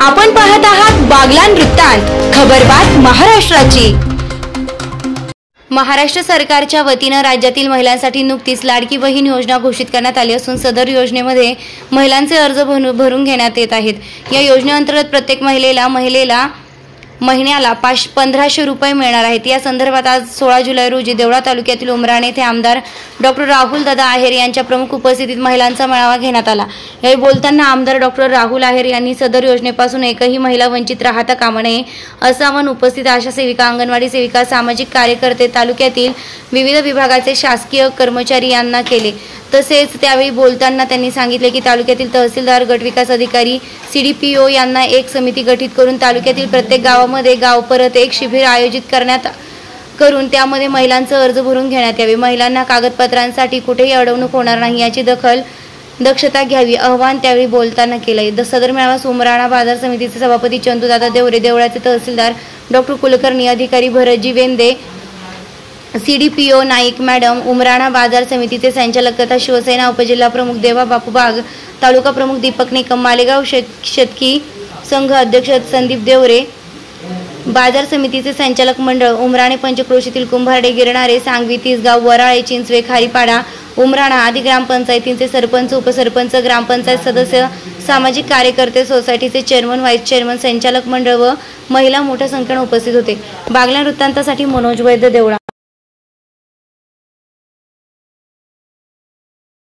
आपण पाहत आहात बागलान वृत्तांत, खबरबात महाराष्ट्राची। महाराष्ट्र सरकारच्या वतीने राज्यातील महिलांसाठी नुकतीच लाडकी बहीण योजना घोषित करण्यात आली असून सदर योजनेमध्ये महिलांचे अर्ज भरून घेण्यात येत आहेत। या योजनेअंतर्गत प्रत्येक महिलेला महिन्याला 1500 रुपये मिळणार आहेत। या संदर्भात आज 16 जुलै रोजी देवळा तालुक्यातील उमराणे येथे आमदार डॉक्टर राहुल दादा आहेर यांच्या प्रमुख उपस्थितीत महिलांचा मेळावा घेण्यात आला। यावेळी बोलताना आमदार डॉक्टर राहुल आहेर यांनी सदर योजनेपासून एकही महिला वंचित राहता कामा नये असं आवाहन उपस्थित आशा सेविका, अंगणवाडी सेविका, सामाजिक कार्यकर्ते, तालुक्यातील विविध विभागाचे शासकीय कर्मचारी यांना केले। तसेच त्यावेळी बोलताना त्यांनी सांगितले की तालुक्यातील तहसीलदार, गटविकास अधिकारी, CDPO यांना एक समिती गठीत करून तालुक्यातील प्रत्येक गावामध्ये गाव परत एक शिबिर आयोजित करून त्यामध्ये महिलांचा अर्ज भरून घेण्यात यावे। महिलांना कागदपत्रांसाठी कुठेही अडवणूक होणार नाही याची दक्षता घ्यावी आवाहन त्यावेळी बोलताना केले। सदर मेळावा उमराणा बाजार समितीचे सभापती चंदूदादा देवरे, देवळाचे तहसीलदार डॉक्टर कुलकर्णी, अधिकारी भरतजी वेंदे, CDPO नाईक मॅडम, उमराणा बाजार समितीचे संचालक तथा शिवसेना उपजिल्हा प्रमुख देवा बापू बाग, तालुका प्रमुख दीपक निकम, मालेगाव शेतकी संघ अध्यक्ष संदीप देवरे, बाजार समितीचे संचालक मंडळ उमराणे, पंचक्रोशीतील कुंभारडे, गिरणारे, सांगवी, तिसगाव, वराळे, चिंचवे, खारीपाडा, उमराणा आदी ग्रामपंचायतींचे सरपंच, उपसरपंच, ग्रामपंचायत सदस्य, सामाजिक कार्यकर्ते, सोसायटीचे चेअरमन, व्हाईस चेअरमन, संचालक मंडळ व महिला मोठ्या संख्येने उपस्थित होते। बागलान वृत्तांतासाठी मनोज वैद्य, देवळा।